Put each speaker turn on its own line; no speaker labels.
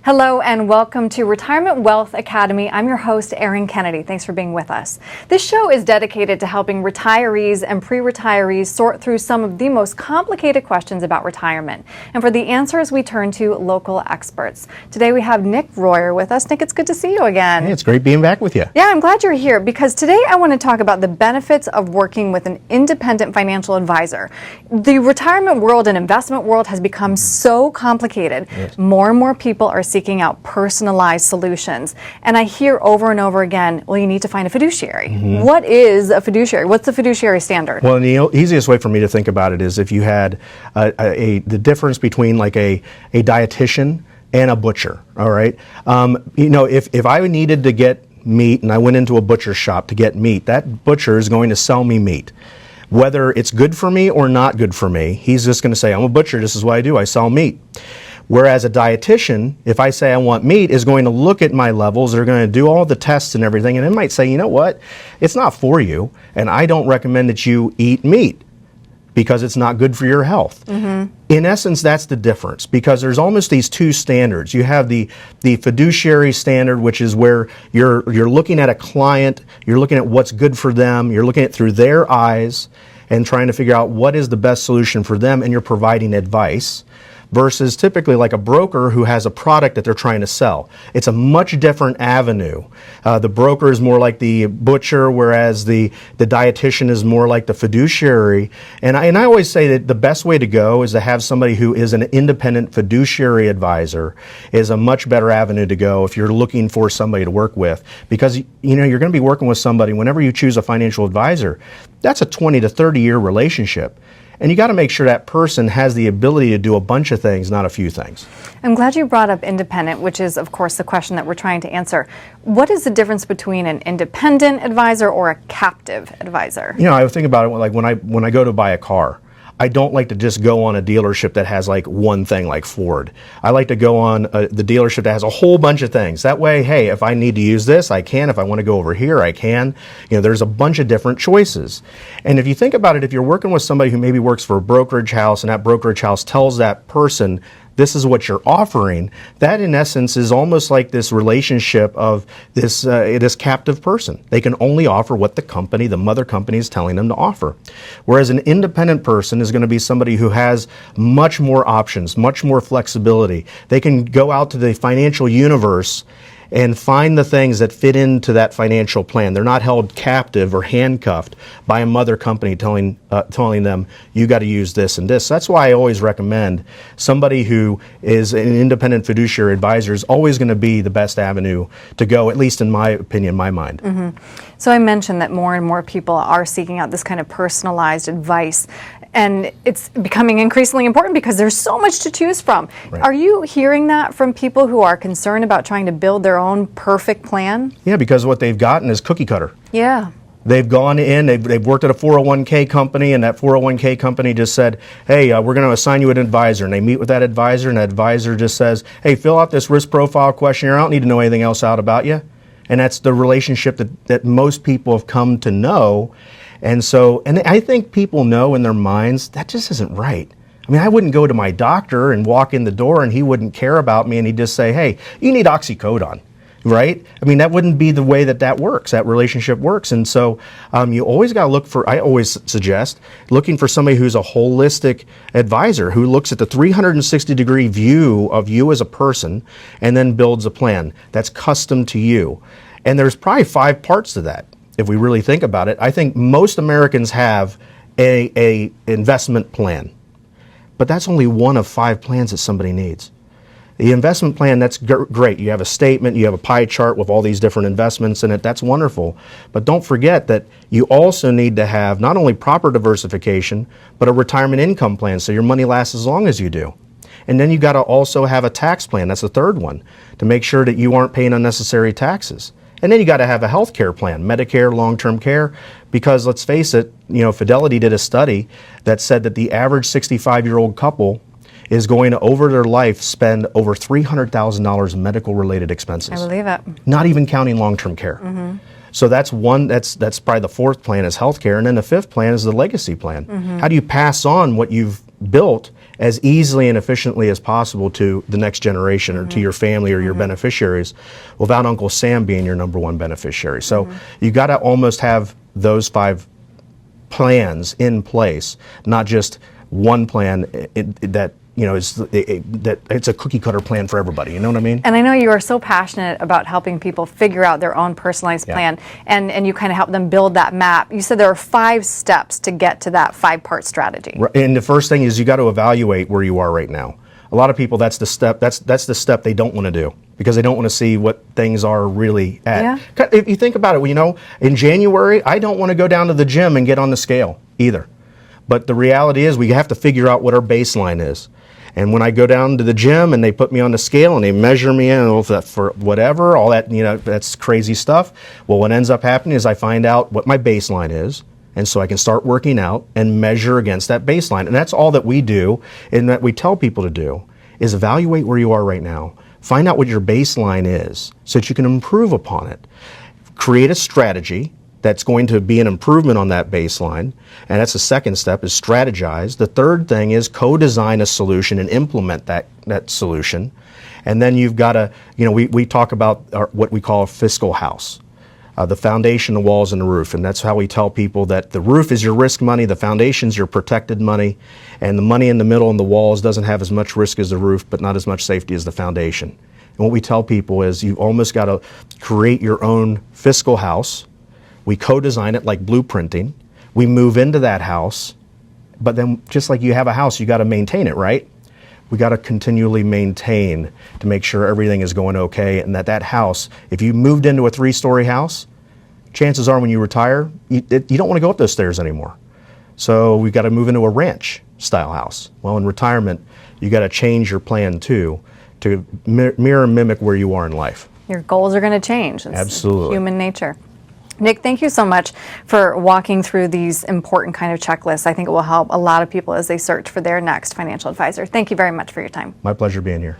Hello and welcome to Retirement Wealth Academy. I'm your host, Erin Kennedy. Thanks for being with us. This show is dedicated to helping retirees and pre-retirees sort through some of the most complicated questions about retirement. And for the answers, we turn to local experts. Today we have Nick Royer with us. Nick, it's good to see you again.
Hey, it's great being back with you.
Yeah, I'm glad you're here because today I want to talk about the benefits of working with an independent financial advisor. The retirement world and investment world has become so complicated.
Yes.
More and more people are seeking out personalized solutions. And I hear over and over again, well, you need to find a fiduciary. Mm-hmm. What is a fiduciary? What's the fiduciary standard?
Well, the easiest way for me to think about it is if you had the difference between like a dietitian and a butcher, all right? If I needed to get meat and I went into a butcher's shop to get meat, that butcher is going to sell me meat. Whether it's good for me or not good for me, he's just going to say, I'm a butcher, this is what I do, I sell meat. Whereas a dietitian, if I say I want meat, is going to look at my levels, they're going to do all the tests and everything, and it might say, you know what, it's not for you, and I don't recommend that you eat meat because it's not good for your health. Mm-hmm. In essence, that's the difference, because there's almost these two standards. You have the fiduciary standard, which is where you're looking at a client, you're looking at what's good for them, you're looking at it through their eyes and trying to figure out what is the best solution for them, and you're providing advice. Versus typically like a broker who has a product that they're trying to sell. It's a much different avenue. The broker is more like the butcher, whereas the dietitian is more like the fiduciary. And I always say that the best way to go is to have somebody who is an independent fiduciary advisor is a much better avenue to go if you're looking for somebody to work with. Because you're going to be working with somebody, whenever you choose a financial advisor, that's a 20 to 30 year relationship. And you got to make sure that person has the ability to do a bunch of things, not a few things.
I'm glad you brought up independent, which is, of course, the question that we're trying to answer. What is the difference between an independent advisor or a captive advisor?
I think about it like when I go to buy a car. I don't like to just go on a dealership that has like one thing like Ford. I like to go on the dealership that has a whole bunch of things. That way, hey, if I need to use this, I can. If I want to go over here, I can. There's a bunch of different choices. And if you think about it, if you're working with somebody who maybe works for a brokerage house and that brokerage house tells that person, this is what you're offering, that in essence is almost like this relationship of this captive person. They can only offer what the mother company is telling them to offer. Whereas an independent person is going to be somebody who has much more options, much more flexibility. They can go out to the financial universe and find the things that fit into that financial plan. They're not held captive or handcuffed by a mother company telling them, you got to use this and this. That's why I always recommend somebody who is an independent fiduciary advisor is always going to be the best avenue to go, at least in my opinion, my mind.
Mm-hmm. So I mentioned that more and more people are seeking out this kind of personalized advice. And it's becoming increasingly important because there's so much to choose from. Right. Are you hearing that from people who are concerned about trying to build their own perfect plan?
Yeah, because what they've gotten is cookie cutter.
Yeah.
They've gone in, they've worked at a 401k company, and that 401k company just said, hey, we're going to assign you an advisor. And they meet with that advisor, and that advisor just says, hey, fill out this risk profile questionnaire. I don't need to know anything else out about you. And that's the relationship that most people have come to know. And I think people know in their minds that just isn't right. I mean, I wouldn't go to my doctor and walk in the door and he wouldn't care about me and he'd just say, hey, you need oxycodone, right? I mean, that wouldn't be the way that works, that relationship works. And so you always got to look for, I always suggest, looking for somebody who's a holistic advisor who looks at the 360-degree view of you as a person and then builds a plan that's custom to you. And there's probably 5 parts to that. If we really think about it, I think most Americans have a investment plan, but that's only one of 5 plans that somebody needs. The investment plan, that's great. You have a statement, you have a pie chart with all these different investments in it. That's wonderful. But don't forget that you also need to have not only proper diversification, but a retirement income plan so your money lasts as long as you do. And then you got to also have a tax plan. That's the third one, to make sure that you aren't paying unnecessary taxes. And then you got to have a health care plan, Medicare, long-term care, because let's face it, Fidelity did a study that said that the average 65-year-old couple is going to, over their life, spend over $300,000 in medical-related expenses.
I believe it.
Not even counting long-term care. So that's one. That's probably the fourth plan is healthcare, and then the fifth plan is the legacy plan. How do you pass on what you've built as easily and efficiently as possible to the next generation or to your family or your beneficiaries, without Uncle Sam being your number one beneficiary? So you got to almost have those 5 plans in place, not just one plan that that it's a cookie cutter plan for everybody. You know what I mean?
And I know you are so passionate about helping people figure out their own personalized plan, and you kind of help them build that map. You said there are 5 steps to get to that 5-part strategy.
And the first thing is you got to evaluate where you are right now. A lot of people, that's the step. That's the step they don't want to do, because they don't want to see what things are really at. If you think about it, in January, I don't want to go down to the gym and get on the scale either. But the reality is we have to figure out what our baseline is. And when I go down to the gym and they put me on the scale and they measure me in for whatever, all that, that's crazy stuff. Well, what ends up happening is I find out what my baseline is. And so I can start working out and measure against that baseline. And that's all that we do, and that we tell people to do, is evaluate where you are right now. Find out what your baseline is so that you can improve upon it. Create a strategy that's going to be an improvement on that baseline. And that's the second step, is strategize. The third thing is co-design a solution and implement that solution. And then you've got to, we talk about what we call a fiscal house. The foundation, the walls, and the roof. And that's how we tell people that the roof is your risk money, the foundation's your protected money, and the money in the middle and the walls doesn't have as much risk as the roof, but not as much safety as the foundation. And what we tell people is you almost got to create your own fiscal house. We co-design it like blueprinting. We move into that house, but then just like you have a house, you got to maintain it, right? We got to continually maintain to make sure everything is going okay, and that house, if you moved into a 3-story house, chances are when you retire, you don't want to go up those stairs anymore. So we got to move into a ranch style house. Well, in retirement, you got to change your plan too, to mirror and mimic where you are in life.
Your goals are going to change. It's
Absolutely.
Human nature. Nick, thank you so much for walking through these important kind of checklists. I think it will help a lot of people as they search for their next financial advisor. Thank you very much for your time.
My pleasure being here.